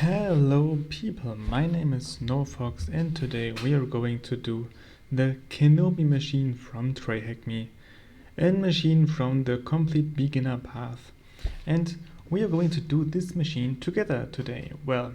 Hello people, my name is Sn0wF0x and today we are going to do the Kenobi machine from Tryhackme, a machine from the complete beginner path. And we are going to do this machine together today. Well,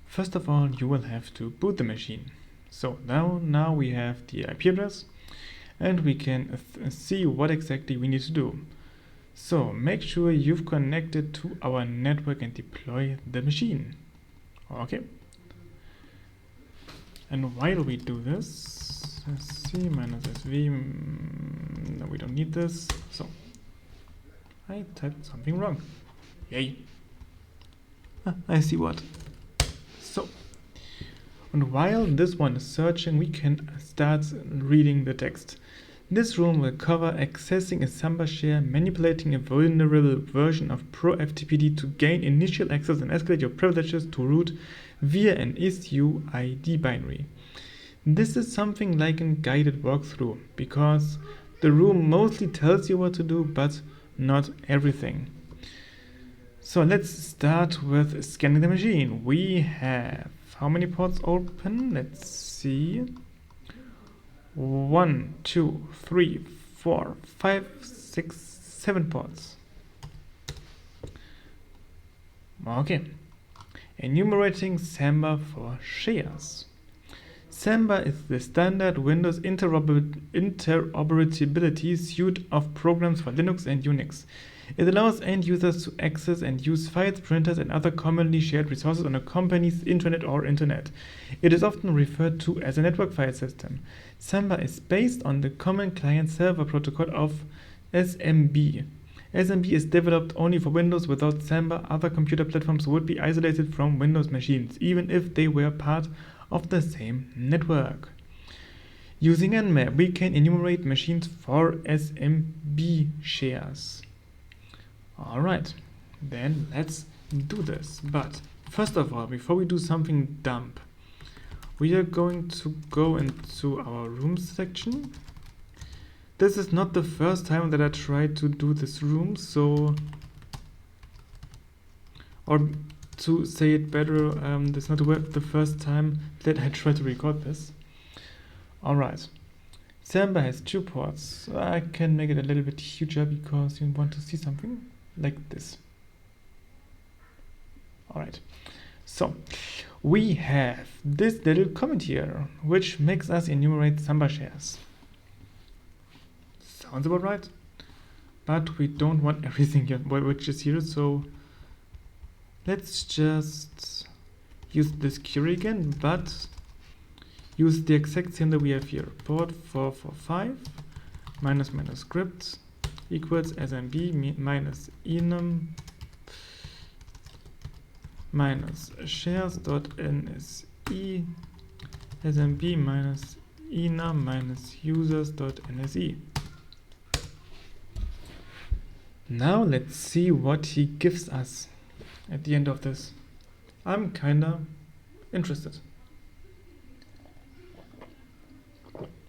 first of all you will have to boot the machine. So now we have the IP address and we can see what exactly we need to do. So make sure you've connected to our network and deploy the machine. Okay, and while we do this, sc minus sv, no, we don't need this. So I typed something wrong. Yay! I see what. So, and while this one is searching, we can start reading the text. This room will cover accessing a Samba share, manipulating a vulnerable version of Pro-FTPD to gain initial access and escalate your privileges to root via an issue ID binary. This is something like a guided walkthrough, because the room mostly tells you what to do, but not everything. So let's start with scanning the machine. We have how many ports open? Let's see. 1, 2, 3, 4, 5, 6, 7 ports. Okay. Enumerating Samba for shares. Samba is the standard Windows interoperability suite of programs for Linux and Unix. It allows end users to access and use files, printers, and other commonly shared resources on a company's intranet or internet. It is often referred to as a network file system. Samba is based on the Common Client-Server Protocol of SMB. SMB is developed only for Windows. Without Samba, other computer platforms would be isolated from Windows machines, even if they were part of the same network. Using Nmap, we can enumerate machines for SMB shares. Alright, then let's do this. But first of all, before we do something dumb, we are going to go into our rooms section. This is not the first time that I tried to do this room, so, or to say it better, this is not the first time that I tried to record this. Alright, Samba has 2 ports. I can make it a little bit huger because you want to see something like this. Alright, so we have this little comment here, which makes us enumerate Samba shares. Sounds about right, but we don't want everything here, which is here, so let's just use this query again, but use the exact same that we have here. Port 445 minus script equals smb minus enum minus shares.nse smb minus enum minus users.nse. Now let's see what he gives us at the end of this. I'm kinda interested.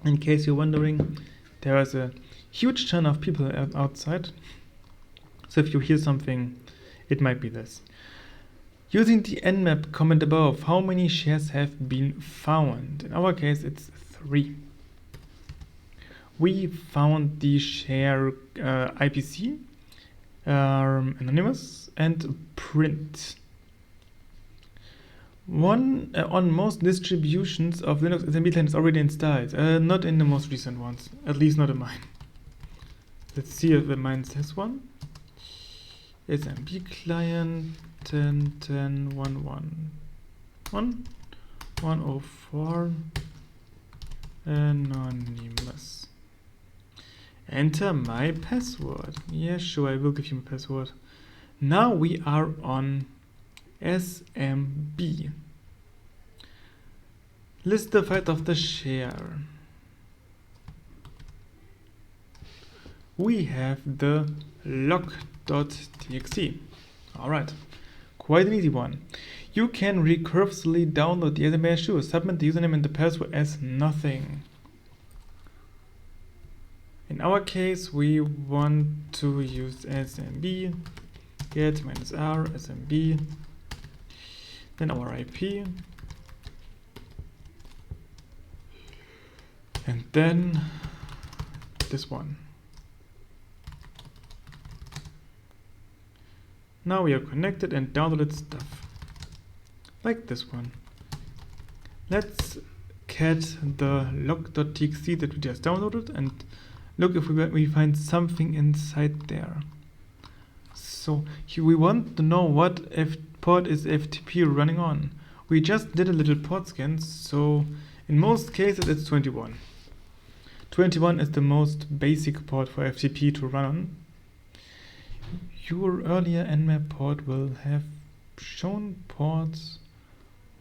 In case you're wondering, there is a huge ton of people outside, so if you hear something, it might be this. Using the nmap comment above, how many shares have been found? In our case, it's 3. We found the share IPC, anonymous, and print. On most distributions of Linux SMB client is already installed, not in the most recent ones, at least not in mine. Let's see if mine says one. SMB client 10.10.1.1.104 anonymous. Enter my password. Yeah, sure, I will give you my password. Now we are on SMB. List the file of the share. We have the log.txt. Alright, quite an easy one. You can recursively download the SMB issue, submit the username and the password as nothing. In our case, we want to use SMB get -r SMB then our IP, and then this one. Now we are connected and downloaded stuff like this one. Let's cat the log.txt that we just downloaded and look if we find something inside there. So here we want to know what port is FTP running on. We just did a little port scan, so in most cases it's 21. 21 is the most basic port for FTP to run on. Your earlier Nmap port will have shown ports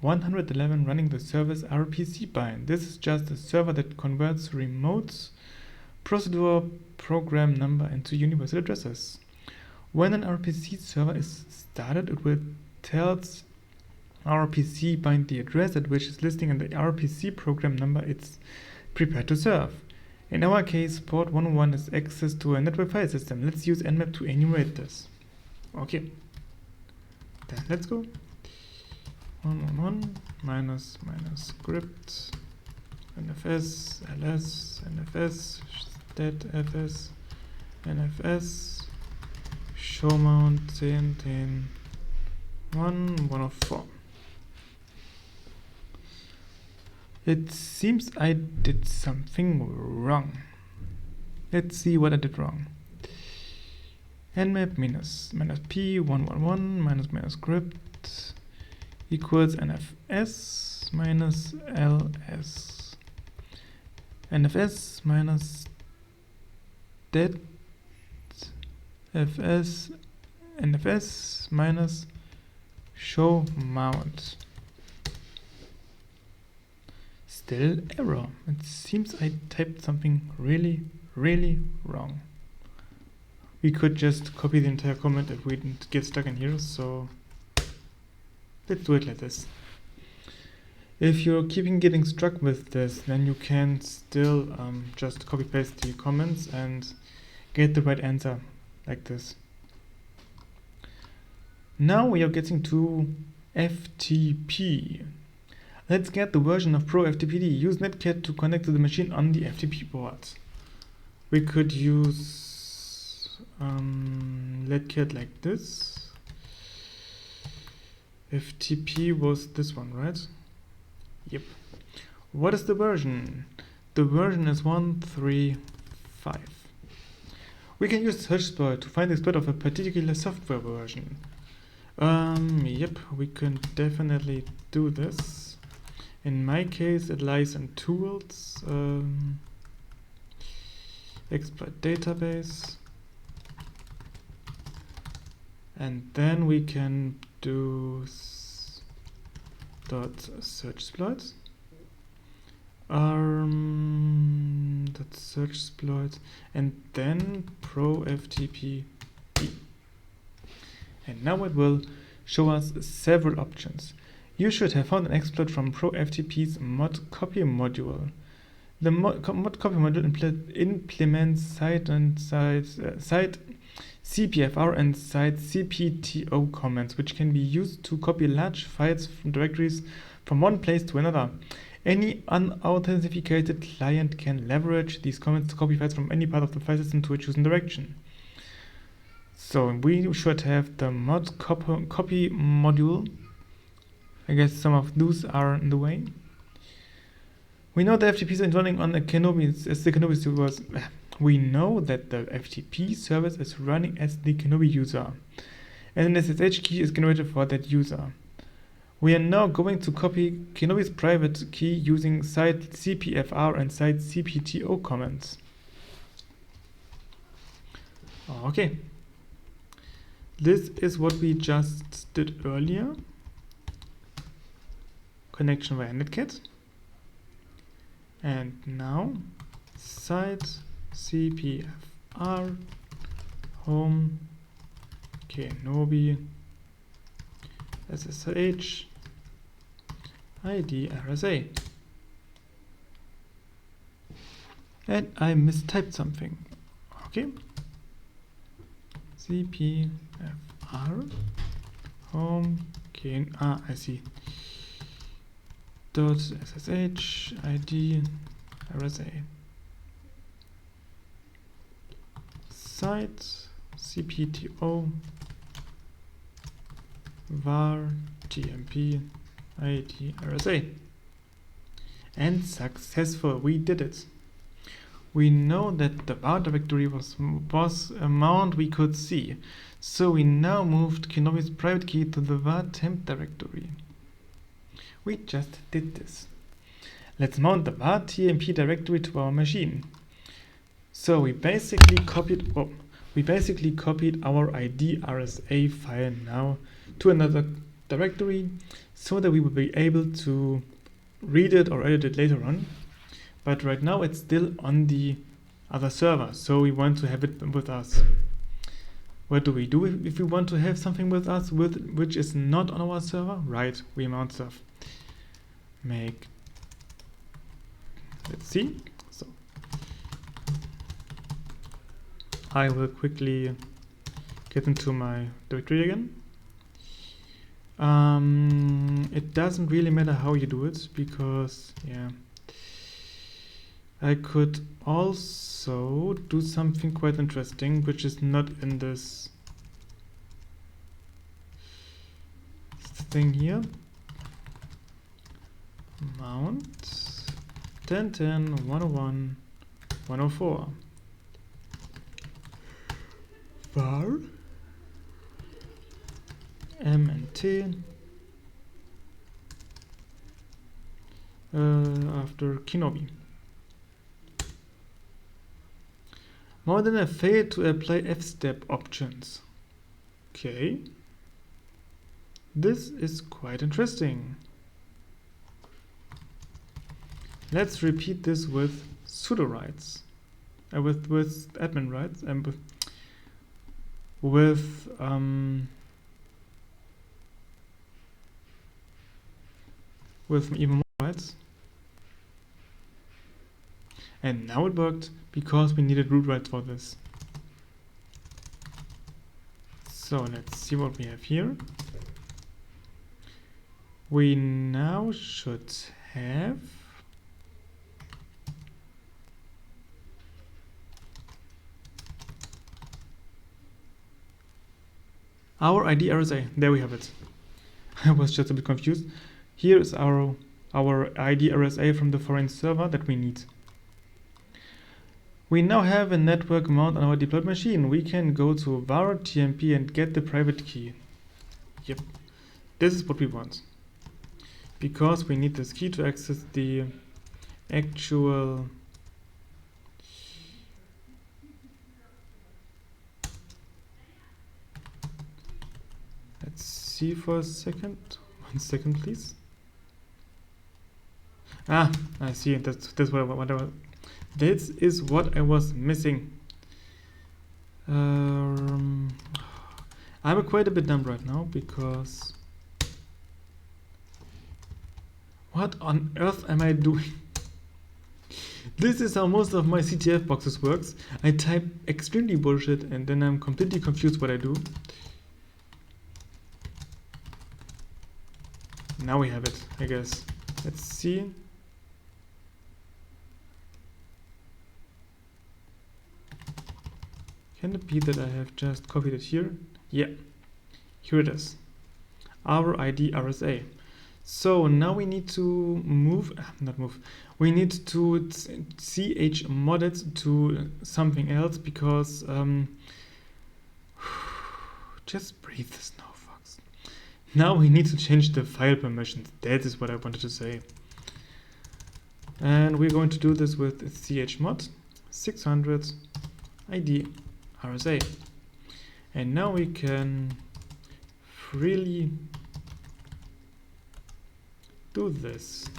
111 running the service RPC bind. This is just a server that converts remote procedure program number into universal addresses. When an RPC server is started, it will tell RPC bind the address at which is listing in the RPC program number it's prepared to serve. In our case, port 101 is access to a network file system. Let's use Nmap to enumerate this. Okay, then let's go. 111 minus script nfs ls nfs statfs nfs show mount 10 104. It seems I did something wrong. Let's see what I did wrong. Nmap minus p111 minus script equals nfs minus ls. nfs minus det fs nfs minus show mount. Still error. It seems I typed something really wrong. We could just copy the entire comment if we didn't get stuck in here, so let's do it like this. If you're getting stuck with this, then you can still just copy paste the comments and get the right answer like this. Now we are getting to FTP. Let's get the version of Pro FTPD. Use Netcat to connect to the machine on the FTP port. We could use Netcat like this. FTP was this one, right? Yep. What is the version? The version is 135. We can use search exploit to find the exploit of a particular software version. Yep, we can definitely do this. In my case, it lies in tools, exploit database, and then we can do dot search exploit, dot search exploit, and then pro FTP. And now it will show us several options. You should have found an exploit from Pro FTP's mod copy module. The mod copy module implements site CPFR and site CPTO comments, which can be used to copy large files from directories from one place to another. Any unauthenticated client can leverage these comments to copy files from any part of the file system to a chosen direction. So we should have the mod copy module. I guess some of those are in the way. We know the FTP is running on a Kenobi as the Kenobi servers. We know that the FTP service is running as the Kenobi user, and an SSH key is generated for that user. We are now going to copy Kenobi's private key using site CPFR and site CPTO comments. Okay. This is what we just did earlier. Connection via Netcat. And now site CPFR home Kenobi SSH ID RSA. And I mistyped something. Okay. CPFR home I see. .ssh id rsa site cpto var tmp id rsa. And successful, we did it. We know that the var directory was amount we could see, so we now moved Kenobi's private key to the var temp directory. We just did this. Let's mount the var tmp directory to our machine. So we basically copied our ID RSA file now to another directory, so that we will be able to read it or edit it later on. But right now it's still on the other server, so we want to have it with us. What do we do if we want to have something with us which is not on our server? Right, we mount stuff. Let's see. So I will quickly get into my directory again. It doesn't really matter how you do it, because I could also do something quite interesting, which is not in this thing here. Mount 10.10 101 104 var m and t after Kenobi. More than I failed to apply F-step options. Okay, this is quite interesting. Let's repeat this with sudo rights, with admin rights, and with even more rights. And now it worked, because we needed root rights for this. So let's see what we have here. We now should have our ID RSA. There we have it. I was just a bit confused. Here is our ID RSA from the foreign server that we need. We now have a network mount on our deployed machine. We can go to var tmp and get the private key. Yep, this is what we want, because we need this key to access the actual let's see for a second. 1 second, please. I see. That's what I was. This is what I was missing. I'm quite a bit dumb right now, because what on earth am I doing? This is how most of my CTF boxes works. I type extremely bullshit and then I'm completely confused what I do. Now we have it, I guess. Let's see. Can it be that I have just copied it here? Yeah, here it is. Our ID RSA. So now we need to we need to chmod it to something else, because just breathe, Sn0wF0x. Now we need to change the file permissions. That is what I wanted to say. And we're going to do this with chmod 600 ID RSA. And now we can freely do this.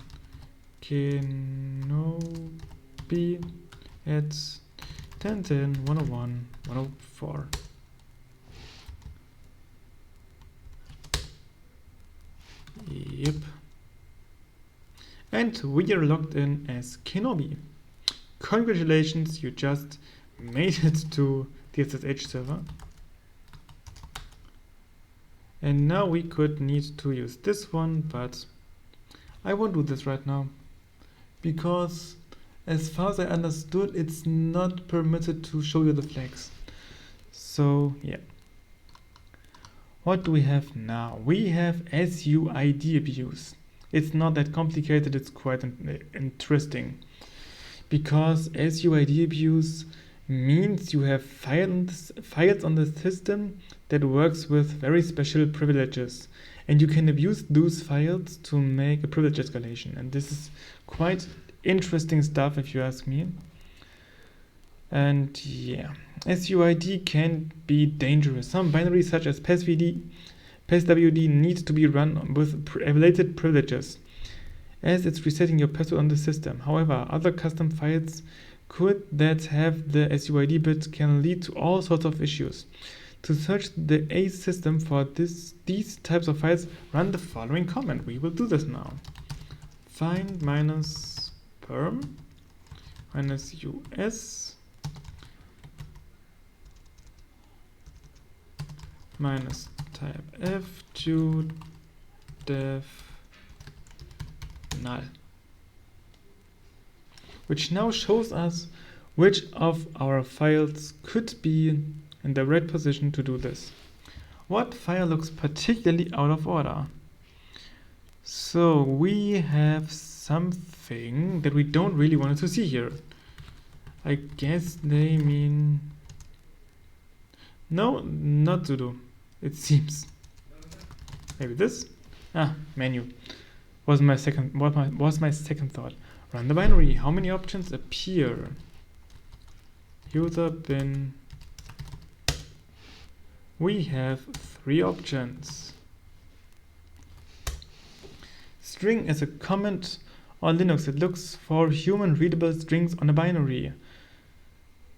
Kenobi at 10.10 101 104. Yep. And we are logged in as Kenobi. Congratulations, you just made it to the SSH server. And now we could need to use this one, but I won't do this right now, because as far as I understood, it's not permitted to show you the flags. So yeah. What do we have now? We have SUID abuse. It's not that complicated, it's quite interesting. Because SUID abuse means you have files on the system that works with very special privileges. And you can abuse those files to make a privilege escalation. And this is quite interesting stuff if you ask me. And yeah, SUID can be dangerous. Some binaries such as passwd need to be run with related privileges, as it's resetting your password on the system. However, other custom files that have the SUID bit can lead to all sorts of issues. To search the A system for these types of files, run the following command. We will do this now. Find -perm -us -type f to def null, which now shows us which of our files could be in the right position to do this. What file looks particularly out of order? So we have something that we don't really want to see here. I guess they mean no, not sudo, it seems. Maybe this? Menu. Was my second thought. Run the binary. How many options appear? User bin. We have 3 options. String is a comment on Linux that looks for human readable strings on a binary.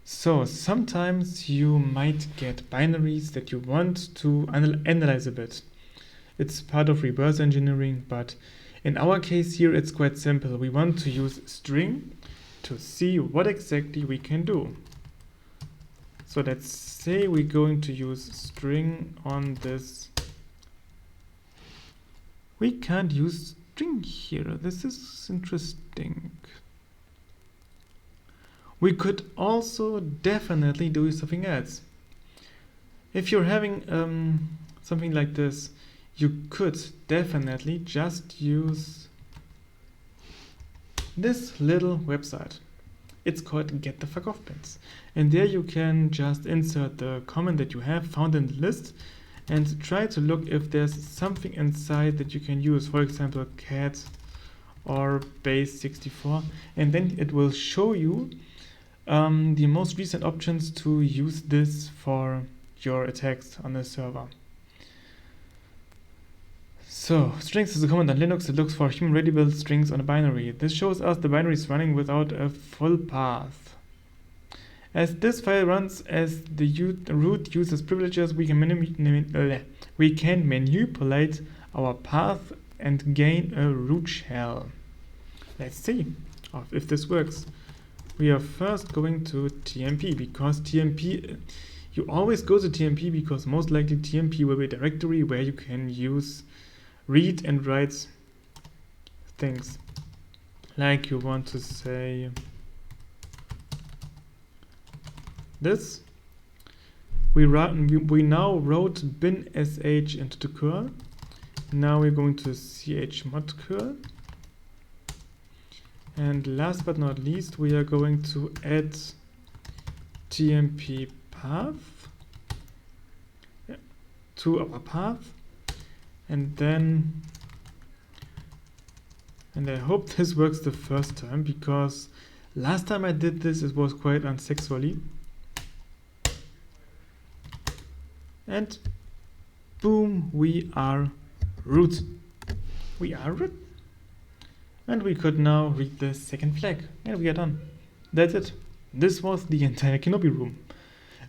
So sometimes you might get binaries that you want to analyze a bit. It's part of reverse engineering, but in our case here it's quite simple. We want to use string to see what exactly we can do. So let's say we're going to use string on this. We can't use string here. This is interesting. We could also definitely do something else. If you're having something like this, you could definitely just use this little website. It's called Get the Fuck Off Pins. And there you can just insert the comment that you have found in the list and try to look if there's something inside that you can use. For example, cat or base64. And then it will show you the most recent options to use this for your attacks on the server. So, strings is a command on Linux that looks for human readable strings on a binary. This shows us the binary is running without a full path. As this file runs as the root uses privileges, we can manipulate our path and gain a root shell. Let's see if this works. We are first going to TMP, because TMP, you always go to TMP because most likely TMP will be a directory where you can read and write things. Like you want to say this. We now wrote bin sh into the curl. Now we're going to chmod curl. And last but not least, we are going to add tmp path to our path. And I hope this works the first time, because last time I did this, it was quite unsexually. And boom, we are root. We are root. And we could now read the second flag, and we are done. That's it. This was the entire Kenobi room.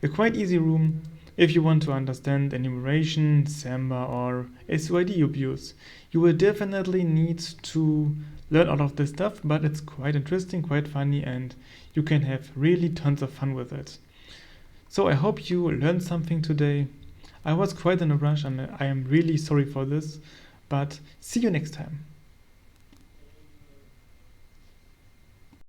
A quite easy room if you want to understand enumeration, Samba, or SUID abuse. You will definitely need to learn all of this stuff, but it's quite interesting, quite funny, and you can have really tons of fun with it. So I hope you learned something today. I was quite in a rush and I am really sorry for this, but see you next time.